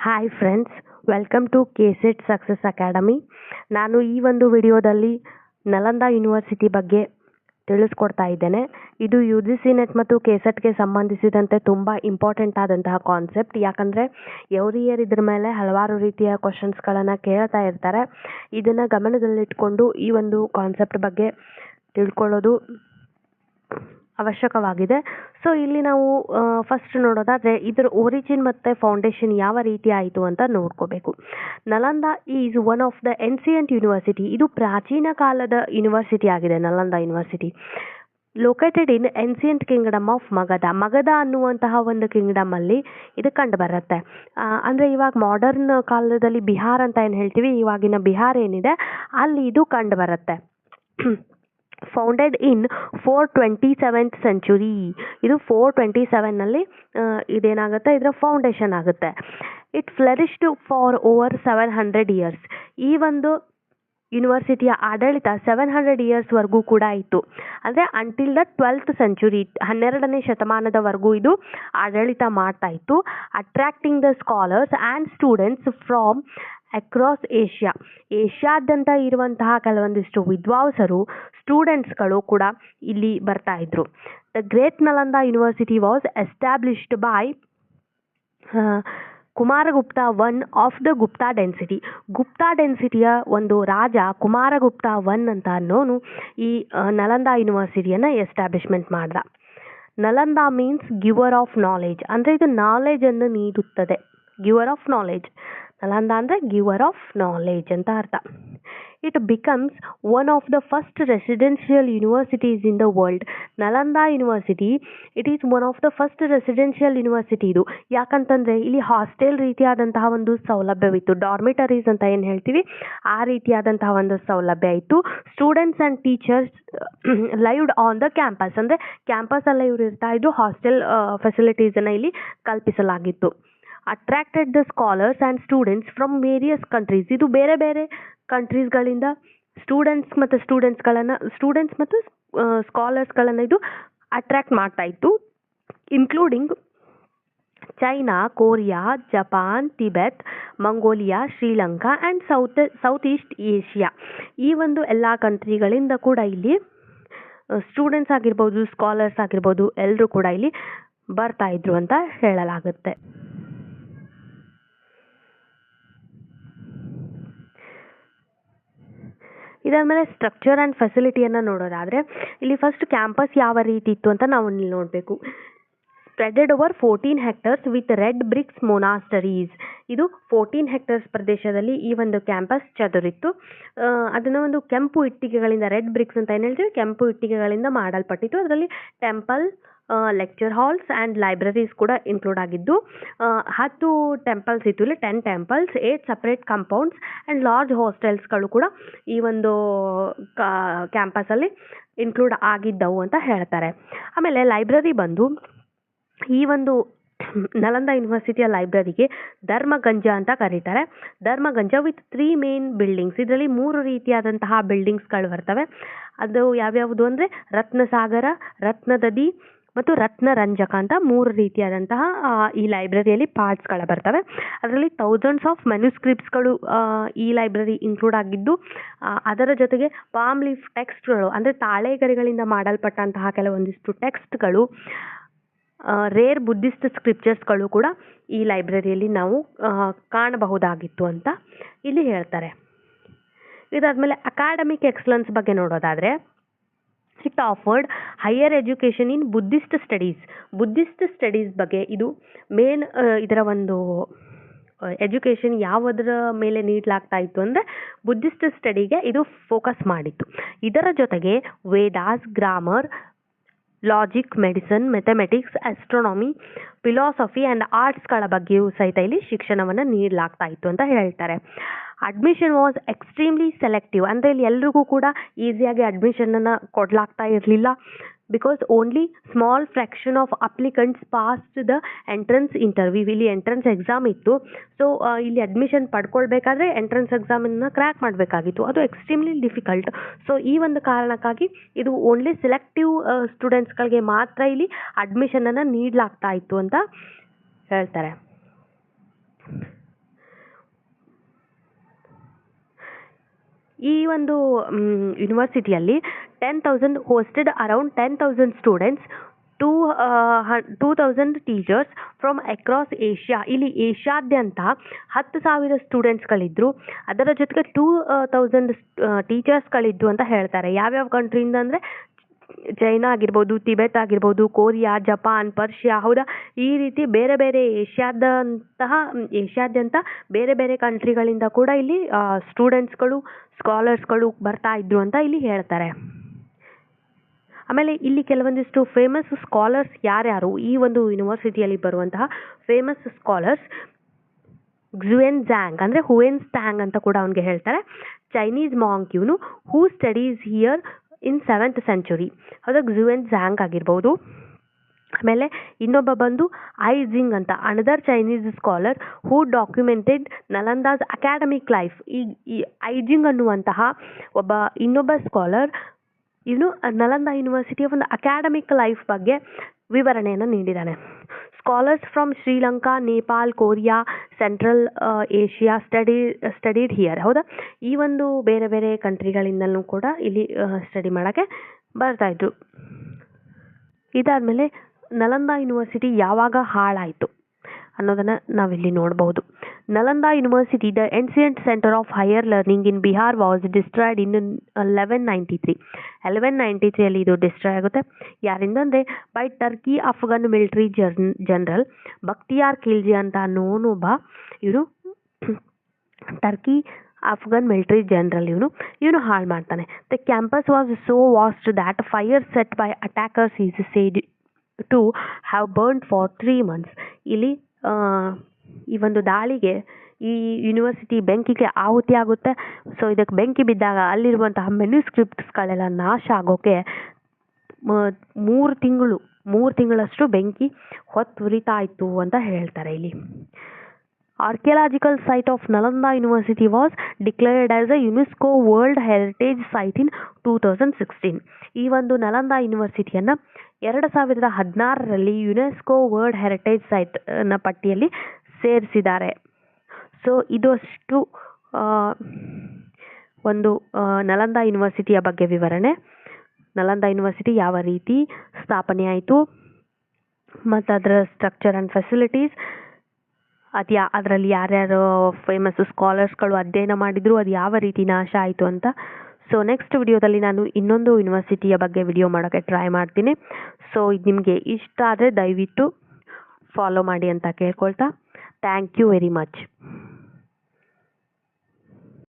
Hi friends, welcome to KSET success academy. ನಾನು ಈ ಒಂದು ವಿಡಿಯೋದಲ್ಲಿ ನಲಂದಾ ಯೂನಿವರ್ಸಿಟಿ ಬಗ್ಗೆ ತಿಳಿಸ್ಕೊಡ್ತಾ ಇದ್ದೇನೆ. ಇದು ಯು ಜಿ ಸಿ ನೆಟ್ ಮತ್ತು ಕೆಸೆಟ್ಗೆ ಸಂಬಂಧಿಸಿದಂತೆ ತುಂಬ ಇಂಪಾರ್ಟೆಂಟ್ ಆದಂತಹ ಕಾನ್ಸೆಪ್ಟ್. ಯಾಕಂದರೆ ಎವ್ರಿ ಇಯರ್ ಇದ್ರ ಮೇಲೆ ಹಲವಾರು ರೀತಿಯ ಕ್ವಶನ್ಸ್ಗಳನ್ನು ಕೇಳ್ತಾ ಇರ್ತಾರೆ. ಇದನ್ನು ಗಮನದಲ್ಲಿಟ್ಕೊಂಡು ಈ ಒಂದು ಕಾನ್ಸೆಪ್ಟ್ ಬಗ್ಗೆ ತಿಳ್ಕೊಳ್ಳೋದು ಅವಶ್ಯಕವಾಗಿದೆ. ಸೊ ಇಲ್ಲಿ ನಾವು ಫಸ್ಟ್ ನೋಡೋದಾದರೆ ಇದರ ಒರಿಜಿನ್ ಮತ್ತು ಫೌಂಡೇಶನ್ ಯಾವ ರೀತಿ ಆಯಿತು ಅಂತ ನೋಡ್ಕೋಬೇಕು. Nalanda is one of the ancient university. ಇದು ಪ್ರಾಚೀನ ಕಾಲದ ಯೂನಿವರ್ಸಿಟಿ ಆಗಿದೆ. Nalanda university located in ancient Kingdom of Magadha. Magadha ಅನ್ನುವಂತಹ ಒಂದು ಕಿಂಗ್ಡಮಲ್ಲಿ ಇದು ಕಂಡು ಬರುತ್ತೆ. ಅಂದರೆ ಇವಾಗ ಮಾಡರ್ನ್ ಕಾಲದಲ್ಲಿ ಬಿಹಾರ್ ಅಂತ ಏನು ಹೇಳ್ತೀವಿ, ಇವಾಗಿನ ಬಿಹಾರ್ ಏನಿದೆ ಅಲ್ಲಿ ಇದು ಕಂಡು ಬರುತ್ತೆ. Founded in 427th century. ಇದು 427ನಲ್ಲಿ ಇದೇನಾಗುತ್ತೆ, ಇದರ ಫೌಂಡೇಶನ್ ಆಗುತ್ತೆ. It flourished for over 700 years. ಈ ಒಂದು ಯೂನಿವರ್ಸಿಟಿಯ ಆಡಳಿತ 700 ಇಯರ್ಸ್ವರೆಗೂ ಕೂಡ ಇತ್ತು. ಅಂದರೆ ಅಂಟಿಲ್ ದ 12th ಸೆಂಚುರಿ, 12ನೇ ಶತಮಾನದವರೆಗೂ ಇದು ಆಡಳಿತ ಮಾಡ್ತಾ ಇತ್ತು. Attracting the scholars and students from across Asia. ಏಷ್ಯಾದ್ಯಂತ ಇರುವಂತಹ ಕೆಲವೊಂದಿಷ್ಟು ವಿದ್ವಾಂಸರು, ಸ್ಟೂಡೆಂಟ್ಸ್ಗಳು ಕೂಡ ಇಲ್ಲಿ ಬರ್ತಾ ಇದ್ರು. The great Nalanda university was established by Kumaragupta one of the Gupta dynasty. Gupta ಡೆನ್ಸಿಟಿಯ ಒಂದು ರಾಜ ಕುಮಾರಗುಪ್ತ ಒನ್ ಅಂತ ಅನ್ನೋನು ಈ ನಲಂದಾ ಯೂನಿವರ್ಸಿಟಿಯನ್ನು ಎಸ್ಟಾಬ್ಲಿಷ್ಮೆಂಟ್ ಮಾಡ್ದ. Nalanda means ಗಿವರ್ of knowledge. ಅಂದರೆ ಇದು ನಾಲೆಜನ್ನು ನೀಡುತ್ತದೆ. ಗಿವರ್ ಆಫ್ ನಾಲೆಜ್. ನಲಂದಾ ಅಂದರೆ ಗಿವರ್ ಆಫ್ ನಾಲೆಜ್ ಅಂತ ಅರ್ಥ. It becomes one of the first residential universities in the world. Nalanda university it is one of the first residential university. ಇದು ಯಾಕಂತಂದರೆ ಇಲ್ಲಿ ಹಾಸ್ಟೆಲ್ ರೀತಿಯಾದಂತಹ ಒಂದು ಸೌಲಭ್ಯವಿತ್ತು. ಡಾರ್ಮಿಟರೀಸ್ ಅಂತ ಏನು ಹೇಳ್ತೀವಿ ಆ ರೀತಿಯಾದಂತಹ ಒಂದು ಸೌಲಭ್ಯ ಇತ್ತು. Students and teachers lived on the campus. ಅಂದರೆ ಕ್ಯಾಂಪಸಲ್ಲೇ ಇವರು ಇರ್ತಾ ಇದ್ದು. ಹಾಸ್ಟೆಲ್ ಫೆಸಿಲಿಟೀಸನ್ನು ಇಲ್ಲಿ ಕಲ್ಪಿಸಲಾಗಿತ್ತು. Attracted the scholars and students from various countries. ಇದು ಬೇರೆ ಬೇರೆ ಕಂಟ್ರೀಸ್ಗಳಿಂದ ಸ್ಟೂಡೆಂಟ್ಸ್ ಮತ್ತು ಸ್ಕಾಲರ್ಸ್ಗಳನ್ನು ಇದು ಅಟ್ರಾಕ್ಟ್ ಮಾಡ್ತಾ ಇತ್ತು. Including China, Korea, Japan, Tibet, Mongolia, Sri Lanka and south East Asia. ಈ ಒಂದು ಎಲ್ಲ ಕಂಟ್ರಿಗಳಿಂದ ಕೂಡ ಇಲ್ಲಿ ಸ್ಟೂಡೆಂಟ್ಸ್ ಆಗಿರ್ಬೋದು, ಸ್ಕಾಲರ್ಸ್ ಆಗಿರ್ಬೋದು, ಎಲ್ಲರೂ ಕೂಡ ಇಲ್ಲಿ ಬರ್ತಾ ಇದ್ರು ಅಂತ ಹೇಳಲಾಗುತ್ತೆ. ಇದಾದಮೇಲೆ ಸ್ಟ್ರಕ್ಚರ್ ಆ್ಯಂಡ್ ಫೆಸಿಲಿಟಿಯನ್ನು ನೋಡೋದಾದರೆ ಇಲ್ಲಿ ಫಸ್ಟ್ ಕ್ಯಾಂಪಸ್ ಯಾವ ರೀತಿ ಇತ್ತು ಅಂತ ನಾವು ಇಲ್ಲಿ ನೋಡಬೇಕು. Spreaded over 14 hectares with red bricks monasteries. ಇದು 14 ಹೆಕ್ಟರ್ಸ್ ಪ್ರದೇಶದಲ್ಲಿ ಈ ಒಂದು ಕ್ಯಾಂಪಸ್ ಚದುರಿತ್ತು. ಅದನ್ನು ಒಂದು ಕೆಂಪು ಇಟ್ಟಿಗೆಗಳಿಂದ, ರೆಡ್ ಬ್ರಿಕ್ಸ್ ಅಂತ ಏನು ಹೇಳ್ತೀವಿ, ಕೆಂಪು ಇಟ್ಟಿಗೆಗಳಿಂದ ಮಾಡಲ್ಪಟ್ಟಿತ್ತು. ಅದರಲ್ಲಿ temple, lecture halls and libraries ಕೂಡ ಇನ್ಕ್ಲೂಡ್ ಆಗಿದ್ದು. 10 ಟೆಂಪಲ್ಸ್ ಇತ್ತು ಇಲ್ಲಿ, 10 temples, 8 separate compounds and large ಹಾಸ್ಟೆಲ್ಸ್ಗಳು ಕೂಡ ಈ ಒಂದು ಕ್ಯಾಂಪಸಲ್ಲಿ ಇನ್ಕ್ಲೂಡ್ ಆಗಿದ್ದವು ಅಂತ ಹೇಳ್ತಾರೆ. ಆಮೇಲೆ ಲೈಬ್ರರಿ ಬಂದು ಈ ಒಂದು ನಲಂದಾ ಯೂನಿವರ್ಸಿಟಿಯ ಲೈಬ್ರರಿಗೆ ಧರ್ಮಗಂಜ ಅಂತ ಕರೀತಾರೆ. ಧರ್ಮಗಂಜ ವಿತ್ 3 ಮೇನ್ ಬಿಲ್ಡಿಂಗ್ಸ್. ಇದರಲ್ಲಿ 3 ರೀತಿಯಾದಂತಹ ಬಿಲ್ಡಿಂಗ್ಸ್ಗಳು ಬರ್ತವೆ. ಅದು ಯಾವ್ಯಾವುದು ಅಂದರೆ ರತ್ನಸಾಗರ, ರತ್ನದದಿ ಮತ್ತು ರತ್ನರಂಜಕ ಅಂತ 3 ರೀತಿಯಾದಂತಹ ಈ ಲೈಬ್ರರಿಯಲ್ಲಿ ಪಾರ್ಟ್ಸ್ಗಳು ಬರ್ತವೆ. ಅದರಲ್ಲಿ ಥೌಸಂಡ್ಸ್ ಆಫ್ ಮ್ಯಾನ್ಯುಸ್ಕ್ರಿಪ್ಟ್ಸ್ಗಳು ಈ ಲೈಬ್ರರಿ ಇನ್ಕ್ಲೂಡ್ ಆಗಿದ್ದು, ಅದರ ಜೊತೆಗೆ ಪಾಮ್ ಲೀಫ್ ಟೆಕ್ಸ್ಟ್ಗಳು ಅಂದರೆ ತಾಳೆಗರಿಗಳಿಂದ ಮಾಡಲ್ಪಟ್ಟಂತಹ ಕೆಲವೊಂದಿಷ್ಟು ಟೆಕ್ಸ್ಟ್ಗಳು, ರೇರ್ ಬುದ್ಧಿಸ್ಟ್ ಸ್ಕ್ರಿಪ್ಚರ್ಸ್ಗಳು ಕೂಡ ಈ ಲೈಬ್ರರಿಯಲ್ಲಿ ನಾವು ಕಾಣಬಹುದಾಗಿತ್ತು ಅಂತ ಇಲ್ಲಿ ಹೇಳ್ತಾರೆ. ಇದಾದಮೇಲೆ ಅಕಾಡೆಮಿಕ್ ಎಕ್ಸಲೆನ್ಸ್ ಬಗ್ಗೆ ನೋಡೋದಾದರೆ it offered higher education in Buddhist studies. Buddhist studies ಬಗ್ಗೆ ಇದು ಮೇನ್ ಇದರ ಒಂದು ಎಜುಕೇಷನ್ ಯಾವುದರ ಮೇಲೆ ನೀಡಲಾಗ್ತಾ ಇತ್ತು ಅಂದರೆ ಬುದ್ಧಿಸ್ಟ್ ಸ್ಟಡಿಗೆ ಇದು ಫೋಕಸ್ ಮಾಡಿತ್ತು. ಇದರ ಜೊತೆಗೆ Vedas, grammar, logic, medicine, mathematics, astronomy, philosophy and ಆರ್ಟ್ಸ್ಗಳ ಬಗ್ಗೆಯೂ ಸಹಿತ ಇಲ್ಲಿ ಶಿಕ್ಷಣವನ್ನು ನೀಡಲಾಗ್ತಾ ಇತ್ತು ಅಂತ ಹೇಳ್ತಾರೆ. Admission was extremely selective. ಅಂದರೆ ಇಲ್ಲಿ ಎಲ್ರಿಗೂ ಕೂಡ ಈಸಿಯಾಗಿ ಅಡ್ಮಿಷನನ್ನು ಕೊಡಲಾಗ್ತಾ ಇರಲಿಲ್ಲ. Because only small fraction of applicants passed the entrance interview. ಇಲ್ಲಿ ಎಂಟ್ರೆನ್ಸ್ ಎಕ್ಸಾಮ್ ಇತ್ತು. ಸೊ ಇಲ್ಲಿ ಅಡ್ಮಿಷನ್ ಪಡ್ಕೊಳ್ಬೇಕಾದ್ರೆ ಎಂಟ್ರೆನ್ಸ್ ಎಕ್ಸಾಮನ್ನು ಕ್ರ್ಯಾಕ್ ಮಾಡಬೇಕಾಗಿತ್ತು. ಅದು ಎಕ್ಸ್ಟ್ರೀಮ್ಲಿ ಡಿಫಿಕಲ್ಟ್. ಸೊ ಈ ಒಂದು ಕಾರಣಕ್ಕಾಗಿ ಇದು ಓನ್ಲಿ ಸೆಲೆಕ್ಟಿವ್ ಸ್ಟೂಡೆಂಟ್ಸ್ಗಳಿಗೆ ಮಾತ್ರ ಇಲ್ಲಿ ಅಡ್ಮಿಷನನ್ನು ನೀಡಲಾಗ್ತಾ ಇತ್ತು ಅಂತ ಹೇಳ್ತಾರೆ. ಈ ಒಂದು ಯೂನಿವರ್ಸಿಟಿಯಲ್ಲಿ 10,000 hosted around 10,000 students, 2,000 teachers from across Asia. ಇಲ್ಲಿ ಏಷ್ಯಾದ್ಯಂತ 10,000 ಸ್ಟೂಡೆಂಟ್ಸ್ಗಳಿದ್ರು. ಅದರ ಜೊತೆಗೆ 2,000 ಟೀಚರ್ಸ್ಗಳಿದ್ದು ಅಂತ ಹೇಳ್ತಾರೆ. ಯಾವ್ಯಾವ ಕಂಟ್ರಿಯಿಂದ ಅಂದರೆ ಚೈನಾ ಆಗಿರ್ಬೋದು, ಟಿಬೆಟ್ ಆಗಿರ್ಬೋದು, ಕೊರಿಯಾ, ಜಪಾನ್, ಪರ್ಷಿಯಾ, ಹೌದಾ, ಈ ರೀತಿ ಬೇರೆ ಬೇರೆ ಏಷ್ಯಾದ್ಯಂತ ಬೇರೆ ಬೇರೆ ಕಂಟ್ರಿಗಳಿಂದ ಕೂಡ ಇಲ್ಲಿ ಸ್ಟೂಡೆಂಟ್ಸ್ಗಳು, ಸ್ಕಾಲರ್ಸ್ಗಳು ಬರ್ತಾ ಇದ್ರು ಅಂತ ಇಲ್ಲಿ ಹೇಳ್ತಾರೆ. ಆಮೇಲೆ ಇಲ್ಲಿ ಕೆಲವೊಂದಿಷ್ಟು ಫೇಮಸ್ ಸ್ಕಾಲರ್ಸ್ ಯಾರ್ಯಾರು, ಈ ಒಂದು ಯೂನಿವರ್ಸಿಟಿಯಲ್ಲಿ ಬರುವಂತಹ ಫೇಮಸ್ ಸ್ಕಾಲರ್ಸ್, ಕ್ಸುಯೆನ್ ಝ್ಯಾಂಗ್ ಅಂದರೆ ಹುಯೆನ್ ಸ್ಟ್ಯಾಂಗ್ ಅಂತ ಕೂಡ ಅವನಿಗೆ ಹೇಳ್ತಾರೆ. ಚೈನೀಸ್ ಮಾಂಕ್ ಇವನು, who studies here in 7th century. ಹೌದಾ, ಕ್ಸುಯೆನ್ ಝ್ಯಾಂಗ್ ಆಗಿರ್ಬೋದು. ಆಮೇಲೆ ಇನ್ನೊಬ್ಬ ಬಂದು ಐ ಜಿಂಗ್ ಅಂತ, ಅನದರ್ ಚೈನೀಸ್ ಸ್ಕಾಲರ್ ಹೂ ಡಾಕ್ಯುಮೆಂಟೆಡ್ ನಲಂದಾಸ್ ಅಕಾಡೆಮಿಕ್ ಲೈಫ್. ಈ ಐ ಜಿಂಗ್ ಅನ್ನುವಂತಹ ಇನ್ನೊಬ್ಬ ಸ್ಕಾಲರ್ ಇವನು ನಲಂದಾ ಯೂನಿವರ್ಸಿಟಿಯ ಒಂದು ಅಕಾಡೆಮಿಕ್ ಲೈಫ್ ಬಗ್ಗೆ ವಿವರಣೆಯನ್ನು ನೀಡಿದ್ದಾನೆ. Scholars from Sri Lanka, Nepal, Korea, central Asia studied here. ಹೌದಾ, ಈ ಒಂದು ಬೇರೆ ಬೇರೆ ಕಂಟ್ರಿಗಳಿಂದಲೂ ಕೂಡ ಇಲ್ಲಿ ಸ್ಟಡಿ ಮಾಡೋಕ್ಕೆ ಬರ್ತಾಯಿದ್ರು. ಇದಾದಮೇಲೆ ನಲಂದಾ ಯೂನಿವರ್ಸಿಟಿ ಯಾವಾಗ ಹಾಳಾಯಿತು ಅನ್ನೋದನ್ನು ನಾವಿಲ್ಲಿ ನೋಡ್ಬೋದು. Nalanda university, the ancient centre of higher learning in Bihar, was destroyed in 1193. 1193 ಇದು ಡಿಸ್ಟ್ರಾಯ್ ಆಗುತ್ತೆ. ಯಾರಿಂದ ಅಂದರೆ by Turkic Afghan military general Bakhtiyar Khilji ಅಂತ ಅನ್ನೋನೊಬ್ಬ ಇವನು ಟರ್ಕಿ ಅಫ್ಘನ್ ಮಿಲಿಟರಿ ಜನರಲ್ ಇವನು ಹಾಳು ಮಾಡ್ತಾನೆ. The campus was so vast that fire set by attackers is said to have burned for 3 months. ಇಲ್ಲಿ ಈ ಒಂದು ದಾಳಿಗೆ ಈ ಯೂನಿವರ್ಸಿಟಿ ಬೆಂಕಿಗೆ ಆಹುತಿ ಆಗುತ್ತೆ. ಸೊ ಇದಕ್ಕೆ ಬೆಂಕಿ ಬಿದ್ದಾಗ ಅಲ್ಲಿರುವಂತಹ ಮೆನ್ಯುಸ್ಕ್ರಿಪ್ಟ್ಸ್ಗಳೆಲ್ಲ ನಾಶ ಆಗೋಕ್ಕೆ 3 ತಿಂಗಳಷ್ಟು ಬೆಂಕಿ ಹೊತ್ತುರಿತಾ ಇತ್ತು ಅಂತ ಹೇಳ್ತಾರೆ ಇಲ್ಲಿ. Archaeological site of Nalanda university was declared as a UNESCO world heritage site in 2016. ಈ ಒಂದು ನಲಂದಾ ಯೂನಿವರ್ಸಿಟಿಯನ್ನು 2016ರಲ್ಲಿ ಯುನೆಸ್ಕೋ ವರ್ಲ್ಡ್ ಹೆರಿಟೇಜ್ ಸೈಟ್ ನ ಪಟ್ಟಿಯಲ್ಲಿ ಸೇರಿಸಿದ್ದಾರೆ. ಸೊ ಇದಷ್ಟು ಒಂದು ನಲಂದಾ ಯೂನಿವರ್ಸಿಟಿಯ ಬಗ್ಗೆ ವಿವರಣೆ. ನಲಂದಾ ಯೂನಿವರ್ಸಿಟಿ ಯಾವ ರೀತಿ ಸ್ಥಾಪನೆ ಆಯಿತು ಮತ್ತು ಅದರ ಸ್ಟ್ರಕ್ಚರ್ ಆ್ಯಂಡ್ ಫೆಸಿಲಿಟೀಸ್, ಅದರಲ್ಲಿ ಯಾರ್ಯಾರು ಫೇಮಸ್ ಸ್ಕಾಲರ್ಸ್ಗಳು ಅಧ್ಯಯನ ಮಾಡಿದ್ರು, ಅದು ಯಾವ ರೀತಿ ನಾಶ ಆಯಿತು ಅಂತ. ಸೊ ನೆಕ್ಸ್ಟ್ ವಿಡಿಯೋದಲ್ಲಿ ನಾನು ಇನ್ನೊಂದು ಯೂನಿವರ್ಸಿಟಿಯ ಬಗ್ಗೆ ವಿಡಿಯೋ ಮಾಡೋಕ್ಕೆ ಟ್ರೈ ಮಾಡ್ತೀನಿ. ಸೊ ಇದು ನಿಮಗೆ ಇಷ್ಟ ಆದರೆ ದಯವಿಟ್ಟು ಫಾಲೋ ಮಾಡಿ ಅಂತ ಕೇಳ್ಕೊಳ್ತಾ, ಥ್ಯಾಂಕ್ ಯು ವೆರಿ ಮಚ್.